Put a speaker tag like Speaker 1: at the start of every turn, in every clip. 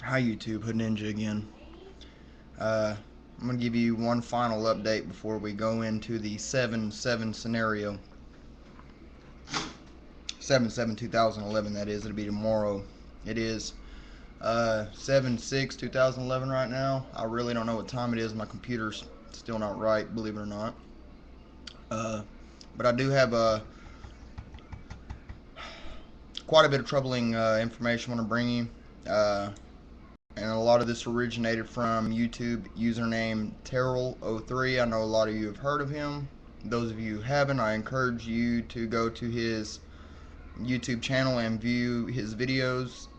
Speaker 1: Hi YouTube, Hood Ninja again. Uh, I'm going to give you one final update before we go into the 7-7 scenario. 7-7-2011, that is. It'll be tomorrow. It is 7-6-2011 right now. I really don't know what time it is. My computer's still not right, believe it or not. But I do have quite a bit of troubling information I want to bring you. And a lot of this originated from YouTube username Terrell03. I know a lot of you have heard of him. Those of you who haven't, I encourage you to go to his YouTube channel and view his videos.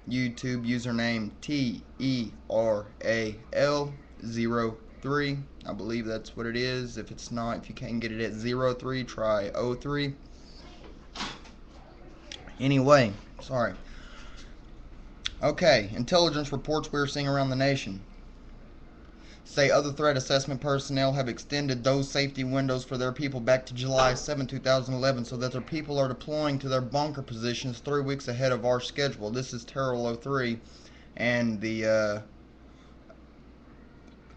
Speaker 1: YouTube username TERAL03. I believe that's what it is. If it's not, if you can't get it at 03, try 03. Anyway, sorry. Okay, intelligence reports we're seeing around the nation say other threat assessment personnel have extended those safety windows for their people back to July 7, 2011, so that their people are deploying to their bunker positions 3 weeks ahead of our schedule. This is Terrell 03 and the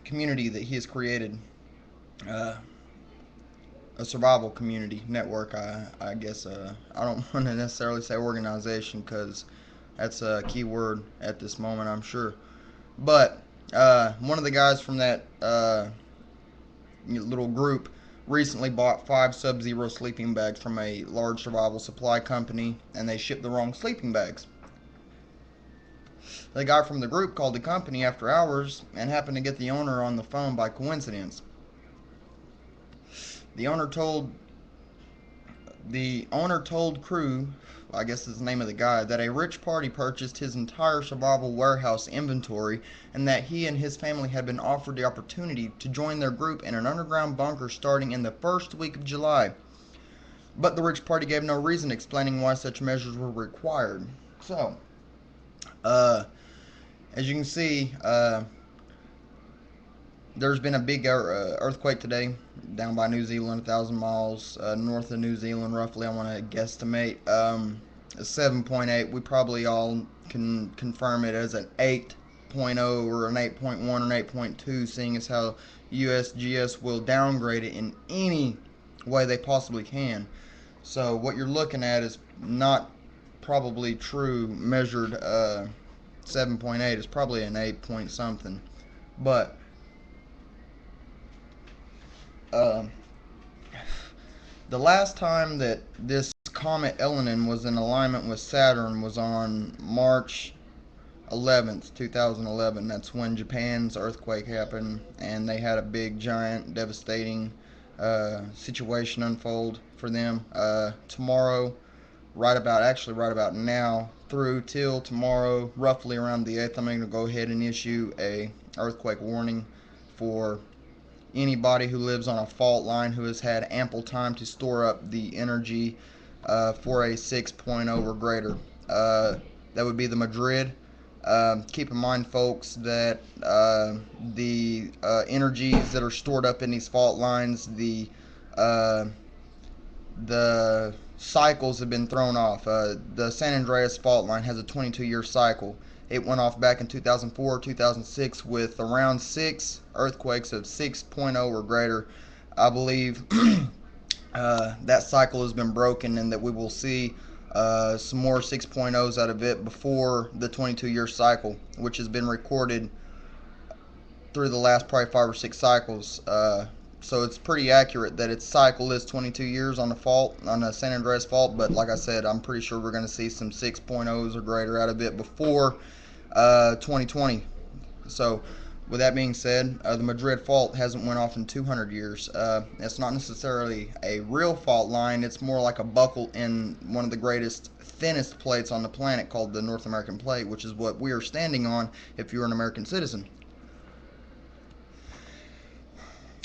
Speaker 1: community that he has created. Uh, a survival community network, I guess. I don't want to necessarily say organization because that's a key word at this moment, I'm sure. But one of the guys from that little group recently bought 5 Sub-Zero sleeping bags from a large survival supply company, and they shipped the wrong sleeping bags. The guy from the group called the company after hours and happened to get the owner on the phone by coincidence. The owner told crew, I guess is the name of the guy, that a rich party purchased his entire survival warehouse inventory and that he and his family had been offered the opportunity to join their group in an underground bunker starting in the first week of July. But the rich party gave no reason explaining why such measures were required. So, as you can see, there's been a big earthquake today down by New Zealand, 1,000 miles north of New Zealand, roughly. I want to guesstimate 7.8. We probably all can confirm it as an 8.0 or an 8.1 or an 8.2, seeing as how USGS will downgrade it in any way they possibly can. So what you're looking at is not probably true measured 7.8. It's probably an 8 point something. But uh, the last time that this comet Elenin was in alignment with Saturn was on March 11th, 2011. That's when Japan's earthquake happened, and they had a big, giant, devastating situation unfold for them. Tomorrow, right about now, through till tomorrow, roughly around the 8th, I'm going to go ahead and issue a earthquake warning for anybody who lives on a fault line who has had ample time to store up the energy for a 6.0 or greater. That would be the Madrid. Keep in mind, folks, that the energies that are stored up in these fault lines, uh, the cycles have been thrown off. The San Andreas fault line has a 22-year cycle. It went off back in 2004, 2006 with around 6 earthquakes of 6.0 or greater. I believe that cycle has been broken and that we will see some more 6.0s out of it before the 22-year cycle, which has been recorded through the last probably 5 or 6 cycles. So it's pretty accurate that its cycle is 22 years on the fault, on the San Andreas fault. But like I said, I'm pretty sure we're going to see some 6.0s or greater out of it before 2020. So with that being said, the Madrid fault hasn't went off in 200 years. It's not necessarily a real fault line. It's more like a buckle in one of the greatest, thinnest plates on the planet called the North American Plate, which is what we are standing on if you're an American citizen.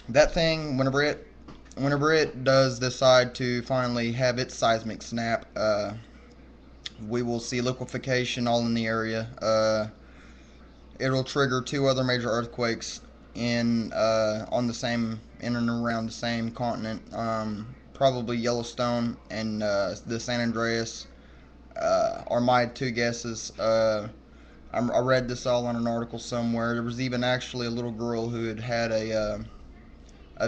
Speaker 1: That thing, whenever it does decide to finally have its seismic snap, we will see liquefaction all in the area. It'll trigger two other major earthquakes on the same in and around the same continent. Probably Yellowstone and the San Andreas are my two guesses. I read this all on an article somewhere. There was even actually a little girl who had had a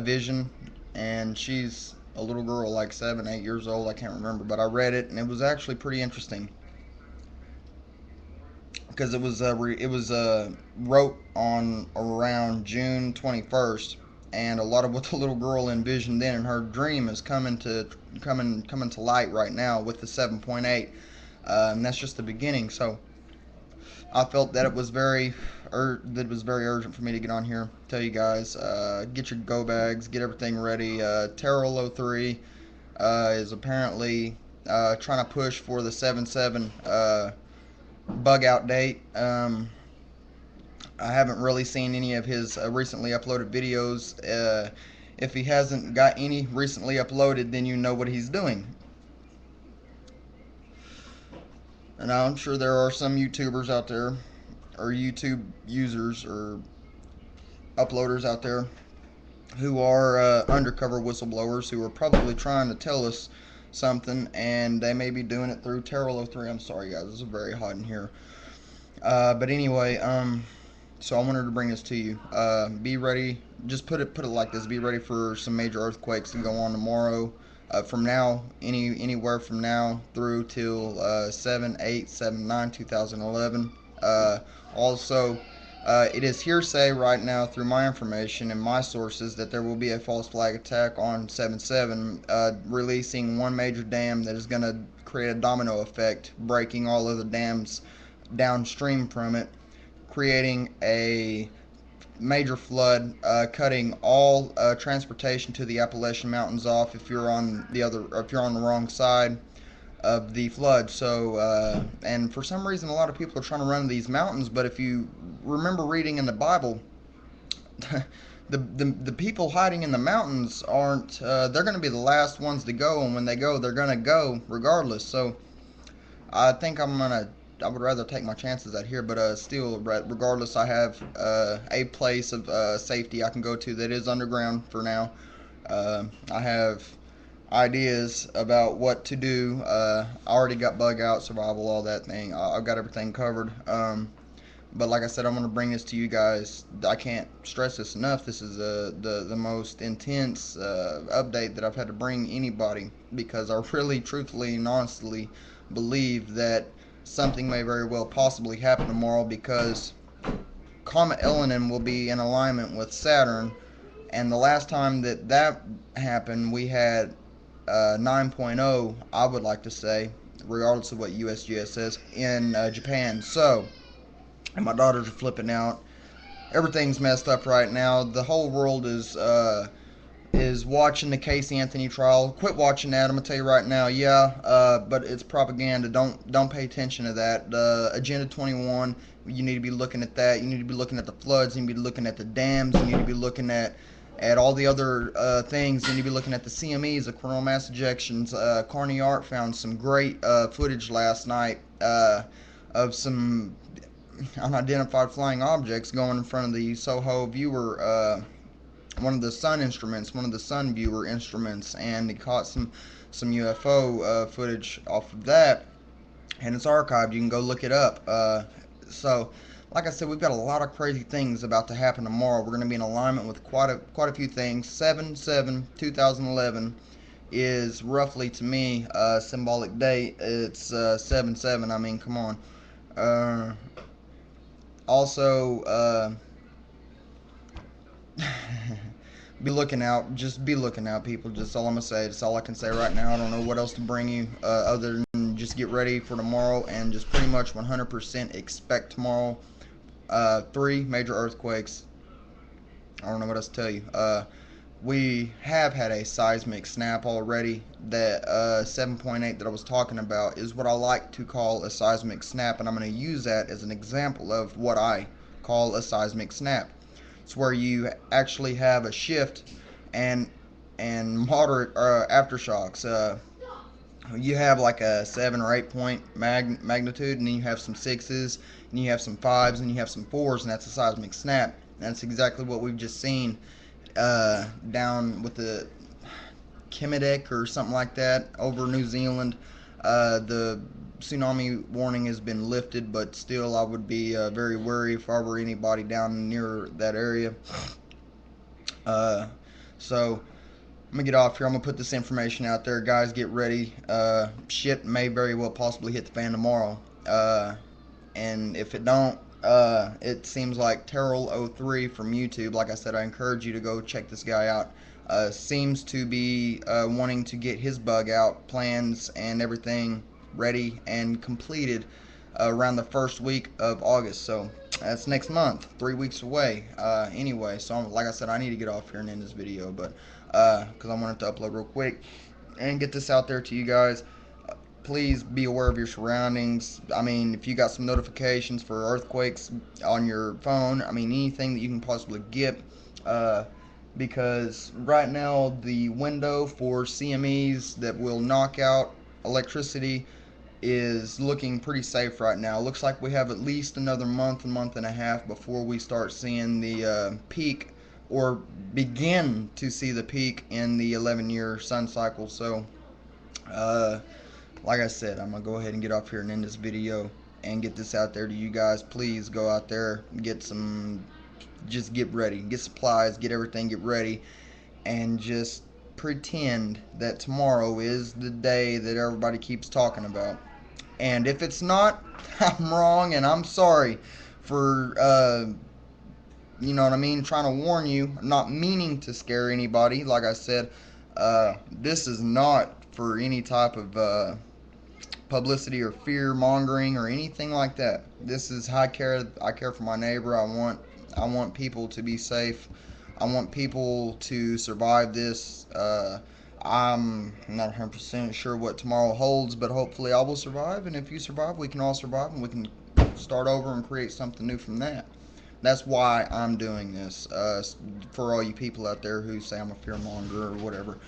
Speaker 1: vision, and she's a little girl like 7, 8 years old. I can't remember, but I read it, and it was actually pretty interesting because it was wrote on around June 21st, and a lot of what the little girl envisioned then in her dream is coming to light right now with the 7.8, and that's just the beginning. So I felt that it was very urgent for me to get on here, tell you guys, get your go bags, get everything ready. Terrell 03 is apparently trying to push for the 7.7 bug out date. I haven't really seen any of his recently uploaded videos. If he hasn't got any recently uploaded, then you know what he's doing. And I'm sure there are some YouTubers out there, or YouTube users, or uploaders out there who are undercover whistleblowers who are probably trying to tell us something, and they may be doing it through Terrell 03. I'm sorry, guys, this is very hot in here. But anyway, so I wanted to bring this to you. Be ready. Just put it like this. Be ready for some major earthquakes to go on tomorrow. From now, anywhere from now through till 7/8/7/9/2011. Also, it is hearsay right now through my information and my sources that there will be a false flag attack on 7/7, releasing one major dam that is going to create a domino effect, breaking all other dams downstream from it, creating a major flood, cutting all transportation to the Appalachian Mountains off if you're on the wrong side of the flood. So, and for some reason, a lot of people are trying to run these mountains. But if you remember reading in the Bible, the people hiding in the mountains aren't. They're going to be the last ones to go, and when they go, they're going to go regardless. So, I think I would rather take my chances out here, but still, regardless, I have a place of safety I can go to that is underground for now. I have ideas about what to do. I already got bug out, survival, all that thing. I've got everything covered. But like I said, I'm going to bring this to you guys. I can't stress this enough. This is the most intense update that I've had to bring anybody, because I really, truthfully, and honestly believe that something may very well possibly happen tomorrow, because Comet Elenin will be in alignment with Saturn, and the last time that happened, we had 9.0, I would like to say, regardless of what USGS says, in Japan. So, and my daughters are flipping out. Everything's messed up right now. The whole world is watching the Casey Anthony trial. Quit watching that. I'm gonna tell you right now. Yeah, but it's propaganda. Don't pay attention to that. Agenda 21. You need to be looking at that. You need to be looking at the floods. You need to be looking at the dams. You need to be looking at all the other things. You need to be looking at the CMEs, the coronal mass ejections. Carney Art found some great footage last night of some unidentified flying objects going in front of the Soho viewer, one of the sun instruments, one of the sun viewer instruments, and he caught some UFO footage off of that, and it's archived. You can go look it up. So, like I said, we've got a lot of crazy things about to happen tomorrow. We're going to be in alignment with quite a few things. 7/7/2011 is roughly, to me, a symbolic date. It's 7/7. I mean, come on. Also, be looking out. Just be looking out, people. Just all I'm gonna say. That's all I can say right now. I don't know what else to bring you other than just get ready for tomorrow, and just pretty much 100% expect tomorrow 3 major earthquakes. I don't know what else to tell you. We have had a seismic snap already. That 7.8 that I was talking about is what I like to call a seismic snap, and I'm going to use that as an example of what I call a seismic snap. It's where you actually have a shift and moderate aftershocks. You have like a 7 or 8 point magnitude, and then you have some 6s, and you have some 5s, and you have some 4s, and that's a seismic snap. And that's exactly what we've just seen down with the Kimidek or something like that over New Zealand. The tsunami warning has been lifted, but still, I would be very wary if I were anybody down near that area. Uh, so I'm gonna get off here. I'm gonna put this information out there, guys. Get ready. Shit may very well possibly hit the fan tomorrow. And if it don't, it seems like Terrell03 from YouTube. Like I said, I encourage you to go check this guy out. Seems to be wanting to get his bug out, plans and everything ready and completed around the first week of August. So that's next month, 3 weeks away. Anyway, so like I said, I need to get off here and end this video, but because I wanted to upload real quick and get this out there to you guys. Please be aware of your surroundings. I mean, if you got some notifications for earthquakes on your phone, I mean, anything that you can possibly get, because right now the window for CMEs that will knock out electricity is looking pretty safe right now. Looks like we have at least another month and a half before we start seeing the peak, or begin to see the peak in the 11-year sun cycle. So, like I said, I'm gonna go ahead and get off here and end this video and get this out there to you guys. Please go out there, get some, just get ready, get supplies, get everything, get ready, and just pretend that tomorrow is the day that everybody keeps talking about. And if it's not, I'm wrong, and I'm sorry for you know what I mean, trying to warn you, not meaning to scare anybody. Like I said, this is not for any type of publicity or fear mongering or anything like that. This is I care for my neighbor. I want people to be safe. I want people to survive this. I'm not 100% sure what tomorrow holds, but hopefully I will survive, and if you survive, we can all survive, and we can start over and create something new from that. That's why I'm doing this. For all you people out there who say I'm a fearmonger or whatever,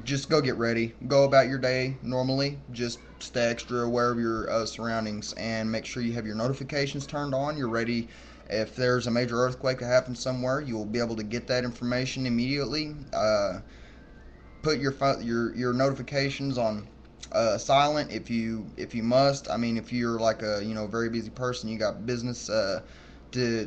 Speaker 1: just go get ready. Go about your day normally. Just stay extra aware of your surroundings, and make sure you have your notifications turned on. You're ready. If there's a major earthquake that happens somewhere, you will be able to get that information immediately. Put your notifications on silent if you must. I mean, if you're like a very busy person, you got business to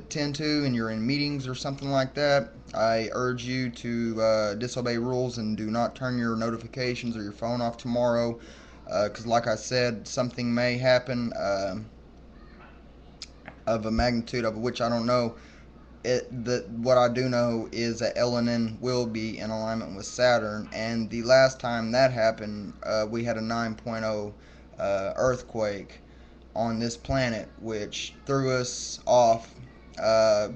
Speaker 1: tend to, and you're in meetings or something like that, I urge you to disobey rules and do not turn your notifications or your phone off tomorrow, because like I said, something may happen of a magnitude of which I don't know. What I do know is that Elenin will be in alignment with Saturn, and the last time that happened, we had a 9.0 earthquake on this planet, which threw us off, uh,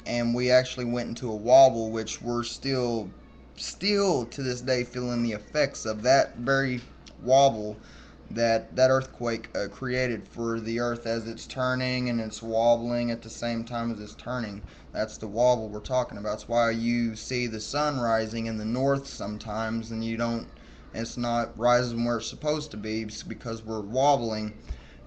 Speaker 1: and we actually went into a wobble, which we're still to this day feeling the effects of that very wobble that earthquake created for the earth as it's turning and it's wobbling at the same time as it's turning. That's the wobble we're talking about. That's why you see the sun rising in the north sometimes, and you don't, it's not rising where it's supposed to be, because we're wobbling.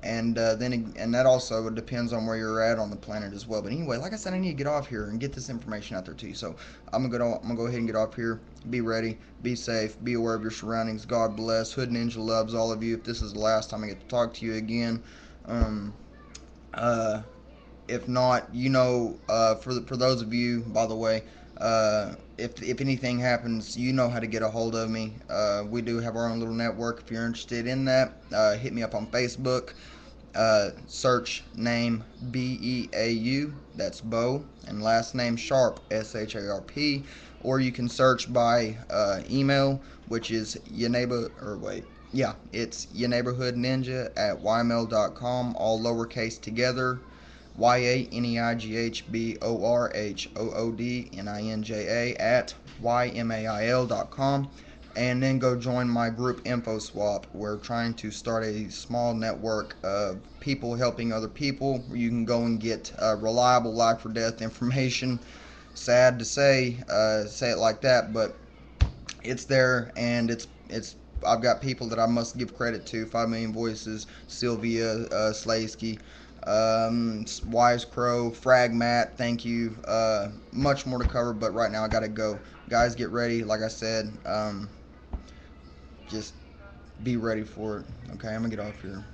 Speaker 1: And and that also depends on where you're at on the planet as well. But anyway, like I said, I need to get off here and get this information out there to you. So I'm gonna go ahead and get off here. Be ready, be safe, be aware of your surroundings. God bless. Hood Ninja loves all of you. If this is the last time I get to talk to you again, um, if not, for those of you, by the way, if anything happens, you know how to get a hold of me. We do have our own little network. If you're interested in that, hit me up on Facebook. Search name Beau, that's Bo, and last name Sharp, Sharp, or you can search by email, which is it's yourneighborhoodninja@ymail.com, all lowercase together. YANEIGHBOOHOODNINJA@ymail.com, and then go join my group Info Swap. We're trying to start a small network of people helping other people. You can go and get reliable life or death information. Sad to say it like that, but it's there, and it's I've got people that I must give credit to. 5 Million Voices, Sylvia, Slaysky, Wise Crow, Fragmat, thank you. Much more to cover, but right now I gotta go. Guys, get ready. Like I said, just be ready for it. Okay, I'm gonna get off here.